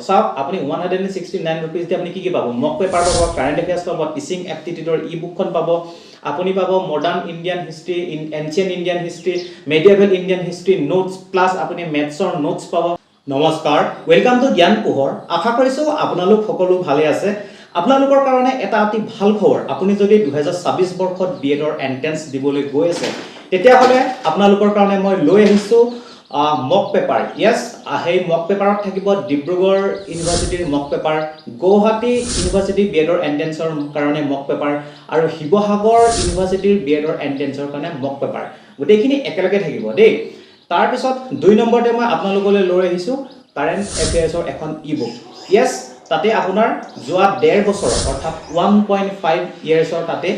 চাওক আপুনি 169 रुपीस দি আপুনি কি পাব মক পেপাৰ পাব কাৰেন্ট এফেয়াৰ্স পাব টিচিং এপ্টিটিউডৰ ই-বুকখন পাব আপুনি পাব modern Indian history ancient Indian history medieval Indian history notes plus আপুনি মেথছৰ নোটস পাব নমস্কাৰ ওয়েলকাম টু জ্ঞান পোহৰ আশা কৰিছো আপোনালোক সকলো ভালে আছে আপোনালোকৰ কাৰণে এটা অতি ভাল খবৰ আপুনি যদি 2026 বৰ্ষত বিএডৰ এন্ট্ৰেন্স দিবলৈ গৈ আছে তেতিয়া হলে আপোনালোকৰ কাৰণে মই লৈ আহিছো মক পেপাৰ ইয়েস সেই মক পেপাৰত থাকিব ডিব্ৰুগড় ইউনিভাৰ্সিটিৰ মক পেপাৰ গুৱাহাটী ইউনিভাৰ্সিটি বিএডৰ এন্ট্ৰেন্সৰ কাৰণে মক পেপাৰ আৰু শিৱসাগৰ ইউনিভাৰ্সিটিৰ বিএডৰ এন্ট্ৰেন্সৰ কাৰণে মক পেপাৰ গোটেইখিনি একেলগে থাকিব দেই তাৰ পিছত 2 নম্বৰতে মই আপোনালোকলৈ লৈ আহিছো কাৰেন্ট এফেয়াৰ্সৰ এখন ই-বুক ইয়েস তাতে আপোনাৰ যোৱা 1.5 বছৰ অৰ্থাৎ 1.5 ইয়াৰ্ছৰ তাতে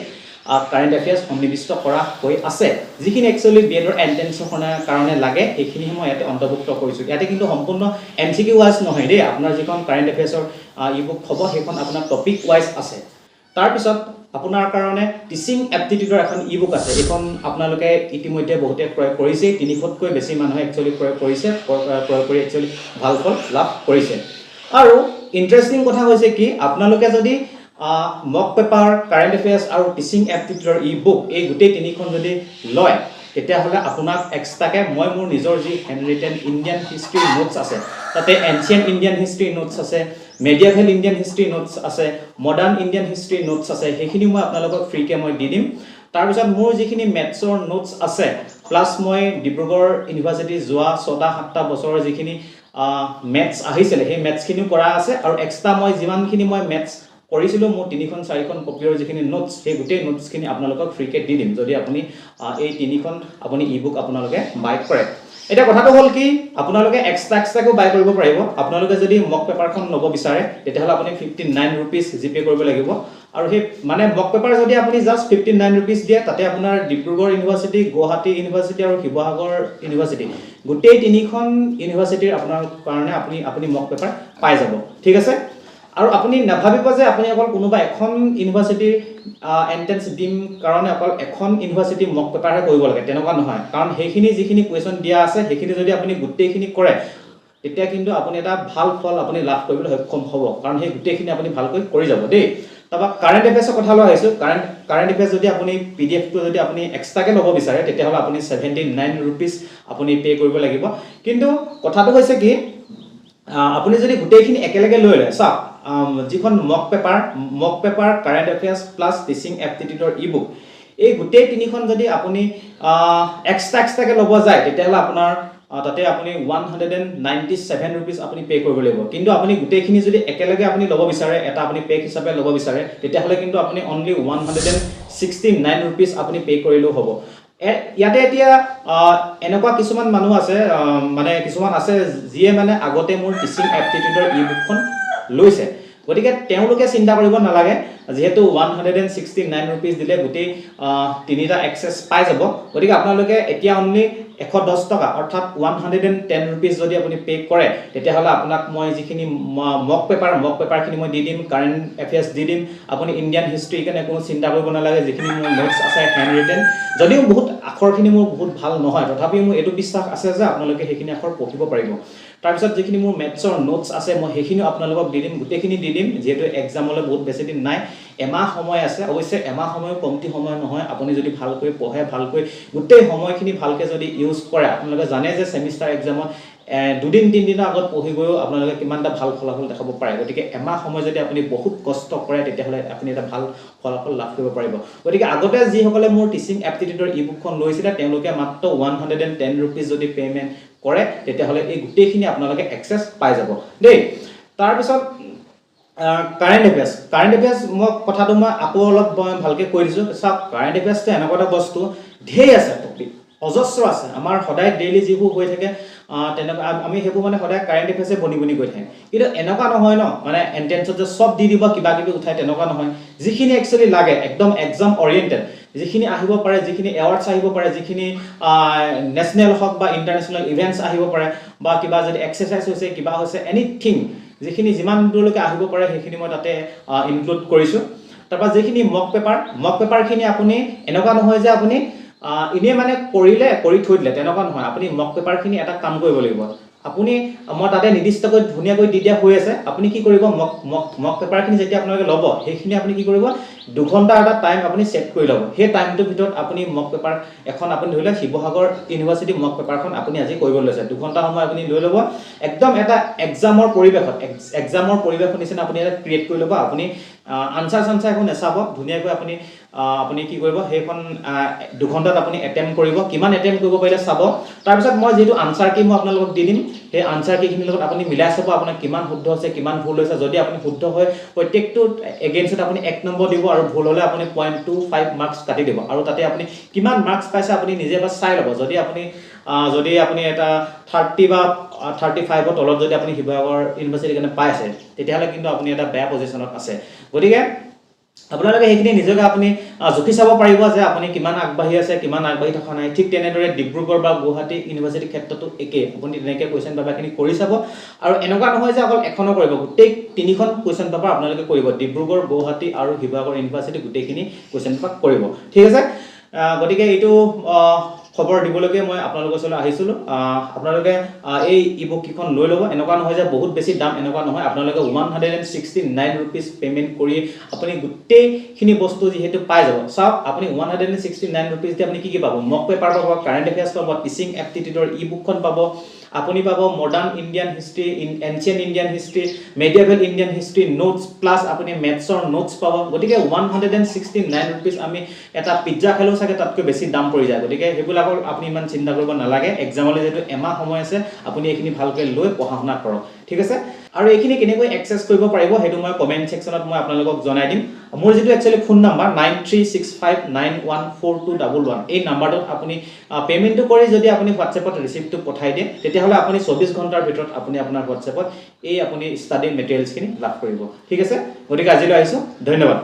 কাৰেন্ট এফেয়াৰ্স সন্নিবিষ্ট কৰা হৈ আছে যিখিনি একচুয়ালি বিএডৰ এন্ট্ৰেন্সৰ কাৰণে লাগে এইখিনি মই ইয়াতে অন্তৰ্ভুক্ত কৰিছো ইয়াতে কিন্তু সম্পূৰ্ণ এমসিকিউ ওয়াইজ নহয় দেই আপোনাৰ যিখন কাৰেন্ট এফেয়াৰ্সৰ ই-বুক হ'ব সেইখন আপোনাৰ টপিক ওয়াইজ আছে তাৰ পিছত আপোনাৰ কাৰণে টিচিং এপ্টিটিউডৰ এখন ই-বুক আছে এইখন আপোনালোকে ইতিমধ্যে বহুতে ক্ৰয় কৰিছে 300তকৈ বেছি মানুহে একচুয়ালি ক্ৰয় কৰিছে ক্ৰয় কৰি একচুয়ালি ভাল ফল লাভ কৰিছে আৰু ইন্টাৰেষ্টিং কথা হৈছে কি আপোনালোকে যদি মক পেপাৰ কাৰেন্ট এফেয়াৰ্স আৰু টিচিং এপ্টিটিউডৰ ই-বুক এই গোটেই তিনিখন যদি লয় তেতিয়া হলে আপোনাক এক্সট্ৰাকে মই মোৰ নিজৰ যি হ্যান্ডৰিটেন ইণ্ডিয়ান হিষ্ট্ৰী নোটস আছে তাতে এনচিয়েন্ট ইণ্ডিয়ান হিষ্ট্ৰী নোটস আছে মেডিয়েভেল ইণ্ডিয়ান হিষ্ট্ৰী নোটস আছে মডাৰ্ন ইণ্ডিয়ান হিষ্ট্ৰী নোটস আছে সেইখিনি মই আপোনালোকক ফ্ৰীকে মই দি দিম তাৰ পিছত মোৰ যিখিনি মেথছৰ নোটস আছে প্লাস মই ডিব্ৰুগড় ইউনিভাৰ্সিটি যোৱা 6-7টা বছৰৰ যিখিনি মেথছ আহিছিল সেই মেথছখিনিও কৰা আছে আৰু এক্সট্ৰা মই যিমানখিনি মই মেথছ কৰিছিলো মোৰ 3-4খন কপিৰ যিখিনি নোটস সেই গোটেই নোটসখিনি আপোনালোকক ফ্ৰীকে দি দিম যদি আপুনি এই 3খন আপুনি ই-বুক আপোনালোকে বাই কৰে এটা কথাটো হল কি আপোনালোকে এক্সট্ৰাকো বাই কৰিব পাৰিব আপোনালোকে যদি মক পেপাৰখন লব বিচাৰে তেতিয়াহলে আপুনি 59 रुपीस জিপে কৰিব লাগিব আৰু সেই মানে মক পেপাৰ যদি আপুনি জাস্ট 59 रुपीस দিয়ে তাতে আপোনাৰ ডিব্ৰুগড় ইউনিভাৰ্সিটি গুৱাহাটী ইউনিভাৰ্সিটি আৰু শিৱসাগৰ ইউনিভাৰ্সিটি গোটেই 3খন ইউনিভাৰ্সিটিৰ আপোনাৰ কাৰণে আপুনি মক পেপাৰ পাই যাব ঠিক আছে আৰু আপুনি নাভাবিব যে আপুনি অকল কোনোবা এখন ইউনিভাৰ্সিটিৰ এন্ট্ৰেন্স দিম কাৰণে অকল এখন ইউনিভাৰ্সিটি মক পেপাৰহে কৰিব লাগে তেনেকুৱা নহয় কাৰণ সেইখিনি যিখিনি কোৱেশ্চন দিয়া আছে সেইখিনি যদি আপুনি গোটেইখিনি কৰে তেতিয়া কিন্তু আপুনি এটা ভাল ফল আপুনি লাভ কৰিবলৈ সক্ষম হ'ব কাৰণ সেই গোটেইখিনি আপুনি ভালকৈ কৰি যাব দেই তবা কাৰেন্ট এফেয়াৰ্সৰ কথা লৈ আহিছো কাৰেন্ট এফেয়াৰ্স যদি আপুনি পিডিএফ টো যদি আপুনি এক্সট্ৰাকে ল'ব বিচাৰে তেতিয়াহলে আপুনি 79 रुपीस আপুনি পে কৰিব লাগিব কিন্তু কথাটো হৈছে কি আপুনি যদি গোটেইখিনি একেলগে লৈ লয় চাওক যিখন mock paper current affairs plus teaching এপ্টিটিউডৰ ই-বুক এই গোটেই তিনিখন যদি আপুনি এক্সট্ৰাকে ল'ব যায় তেতিয়াহলে আপোনাৰ তাতে আপুনি 197 रुपीस আপুনি পে কৰিব লাগিব কিন্তু আপুনি গোটেইখিনি যদি একেলগে আপুনি ল'ব বিচাৰে এটা আপুনি পেক হিচাপে ল'ব বিচাৰে তেতিয়াহলে কিন্তু আপুনি অনলি 169 रुपीस আপুনি পে কৰিলেও হ'ব ইয়াতে এতিয়া এনেকুৱা কিছুমান মানুহ আছে মানে কিছুমান আছে যিয়ে মানে আগতে মোৰ টিচিং এপ্টিটিউডৰ ই-বুকখন লৈছে গতিকে তেওঁলোকে চিন্তা কৰিব নালাগে যেহেতু 169 रुपीस দিলে গোটেই তিনিটা এক্সেস পাই যাব গতিকে আপোনালোকে এতিয়া অনলি 110 টকা অৰ্থাৎ 110 रुपीस যদি আপুনি পে কৰে তেতিয়াহলে আপোনাক মই যিখিনি মক পেপাৰখিনি মই দি দিম কাৰেন্ট এফেয়াৰ্স দি দিম আপুনি ইণ্ডিয়ান হিষ্ট্ৰী কাৰণে কোনো চিন্তা কৰিব নালাগে যিখিনি মোৰ নোটস আছে হ্যান্ডৰিটেন যদিও বহুত আখৰখিনি মোৰ বহুত ভাল নহয় তথাপিও মোৰ এটো বিশ্বাস আছে যে আপোনালোকে সেইখিনি আখৰ পঢ়িব পাৰিব তাৰ পিছত যিখিনি মোৰ মেথছৰ নোটস আছে মই সেইখিনি আপোনালোকক দি দিম গোটেইখিনি দি দিম যেহেতু এক্সামলৈ বহুত বেছি দিন নাই এমাহ সময় আছে অৱশ্যে এমাহ সময় কমতি সময় নহয় আপুনি যদি ভালকৈ পঢ়ে ভালকৈ গোটেই সময়খিনি ভালকৈ যদি ইউজ কৰে আপোনালোকে জানে যে সেমিষ্টাৰ এক্সামত 2-3 দিনৰ আগত পঢ়ি গৈও আপোনালোকে কিমানটা ভাল ফলাফল দেখাব পাৰে গতিকে এমাহ সময় যদি আপুনি বহুত কষ্ট কৰে তেতিয়াহলে আপুনি এটা ভাল ফলাফল লাভ কৰিব পাৰিব গতিকে আগতে যি সকলে মোৰ টিচিং এপ্টিটিউডৰ ই-বুকখন লৈছিল তেওঁলোকে মাত্ৰ 110 रुपीस যদি পেমেন্ট কৰে তেতিয়াহলে এই গোটেইখিনি আপোনালোকে এক্সেস পাই যাব দেই তাৰ পিছত কাৰেন্ট এফেয়াৰ্স মই কথাটো মই আকৌ অলপ ভালকৈ কৈ দিছো সব কাৰেন্ট এফেয়াৰ্সটো এনেকুৱা এটা বস্তু ঢেৰ আছে টপিক অজস্ৰ আছে আমাৰ সদায় ডেইলি যিবোৰ হৈ থাকে তেনেকুৱা আমি হেবু মানে সদায় কাৰেন্ট এফেয়াৰ্সে বনি গৈ থাকে কিন্তু এনেকুৱা নহয় ন মানে এন্ট্ৰেন্সত যে সব দি দিব কিবা কিবি উঠাই তেনেকুৱা নহয় যিখিনি একচুয়ালি লাগে একদম এক্সাম অৰিয়েন্টেড যিখিনি আহিব পাৰে যিখিনি এৱাৰ্ডছ আহিব পাৰে যিখিনি নেশনেল হক বা ইন্টাৰনেশনেল ইভেন্টছ আহিব পাৰে বা কিবা যদি এক্সাৰসাইজ হৈছে কিবা হৈছে এনিথিং যিখিনি যিমান দূৰলৈকে আহিব পাৰে সেইখিনি মই তাতে ইনক্লুড কৰিছো তাৰপা যিখিনি মক পেপাৰখিনি আপুনি এনেকুৱা নহয় যে আপুনি ইনে মানে কৰি থৈ দিলে তেনেকুৱা নহয় আপুনি মক পেপাৰখিনি এটা কাম কৰিব লাগিব আপুনি মই তাতে নিৰ্দিষ্টকৈ ধুনীয়াকৈ দি দিয়া হৈ আছে আপুনি কি কৰিব মক পেপাৰখিনি যেতিয়া আপোনালোকে ল'ব সেইখিনি আপুনি কি কৰিব 2 ঘণ্টা এটা টাইম আপুনি সেট কৰি ল'ব সেই টাইমটোৰ ভিতৰত আপুনি মক পেপাৰ এখন আপুনি ধৰিলে শিৱসাগৰ ইউনিভাৰ্চিটি মক পেপাৰখন আপুনি আজি কৰিব লৈছে 2 ঘণ্টা সময় আপুনি লৈ ল'ব একদম এটা এক্সামৰ পৰিৱেশত নিচিনা আপুনি এটা ক্ৰিয়েট কৰি ল'ব আপুনি আনসাৰ এখন নেচাব ধুনীয়াকৈ আপুনি কি কৰিব সেইখন 2 ঘণ্টাত আপুনি এটেম্প কৰিব কিমান এটেম্প কৰিব পাৰিলে চাব তাৰ পিছত মই যেটো আনসাৰ কি মই আপোনালোকক দি দিম সেই আনসাৰ কিখিনিৰ লগত আপুনি মিলাই চাব আপোনাৰ কিমান শুদ্ধ হৈছে কিমান ভুল হৈছে যদি আপুনি শুদ্ধ হয় প্ৰত্যেকটো এগেইনষ্টত আপুনি 1 নম্বৰ দিব আৰু ভুল হলে আপুনি 0.25 মাৰ্কস কাটি দিব আৰু তাতে আপুনি কিমান মাৰ্কস পাইছে আপুনি নিজে বা চাই ল'ব যদি আপুনি এটা 30 বা 35 ৰ তলত যদি আপুনি শিৱসাগৰ ইউনিভাৰ্চিটিৰ কাৰণে পাইছে তেতিয়াহলে কিন্তু আপুনি এটা বেয়া পজিশনত আছে গতিকে আপোনালোকে সেইখিনি নিজকে আপুনি জুখি চাব পাৰিব যে আপুনি কিমান আগবাঢ়ি আছে কিমান আগবাঢ়ি থকা নাই ঠিক তেনেদৰে ডিব্ৰুগড় বা গুৱাহাটী ইউনিভাৰ্চিটি ক্ষেত্ৰটো একে আপুনি তেনেকৈ কোৱেশ্চন পেপাৰখিনি কৰি চাব আৰু এনেকুৱা নহয় যে অকল এখনো কৰিব গোটেই তিনিখন কোৱেশ্চন পেপাৰ আপোনালোকে কৰিব ডিব্ৰুগড় গুৱাহাটী আৰু শিৱসাগৰ ইউনিভাৰ্চিটি গোটেইখিনি কোৱেশ্চন পেপাৰ কৰিব ঠিক আছে গতিকে এইটো খবৰ দিবলৈকে মই আপোনালোকৰ ওচৰলৈ আহিছিলো আপোনালোকে এই ইবুক কিখন লৈ ল'ব এনেকুৱা নহয় যে বহুত বেছি দাম এনেকুৱা নহয় আপোনালোকে 169 रुपीस পেমেন্ট কৰি আপুনি গোটেইখিনি বস্তু যেহেতু পাই যাব চাওক আপুনি 169 रुपीस দি আপুনি কি পাব মক পেপাৰ পাব কাৰেন্ট এফেয়াৰ্স পাব টিচিং এপ্টিটিউডৰ ইবুকখন পাব আপুনি পাব modern Indian history ancient Indian history medieval Indian history notes plus আপুনি মেথছৰ নোটস পাব গতিকে 169 रुपीस আমি এটা পিজ্জা খেলো চাগে তাতকৈ বেছি দাম পৰি যায় গতিকে হেবুলাকৰ আপুনি ইমান চিন্তা কৰিব নালাগে এক্সামলৈ যেটো এমাহ সময় আছে আপুনি এইখিনি ভালকৈ লৈ পঢ়াশুনা কৰক ঠিক আছে আৰু এইখিনি কেনেকৈ এক্সেছ কৰিব পাৰিব হেতু মই কমেন্ট সেকশনত মই আপোনালোকক জনাই দিম মোৰ যেটো একচুয়ালি ফোন নাম্বাৰ 9365914211 এই নাম্বাৰটোত আপুনি পেমেন্টটো কৰি যদি আপুনি WhatsAppত ৰিসিপ্টটো পঠাই দিয়ে তেতিয়াহলে আপুনি 24 ঘণ্টাৰ ভিতৰত আপুনি আপোনাৰ WhatsAppত এই আপুনি ষ্টাডি মেটেৰিয়েলছখিনি লাভ কৰিব ঠিক আছে গতিকে আজিলৈ আহিছো ধন্যবাদ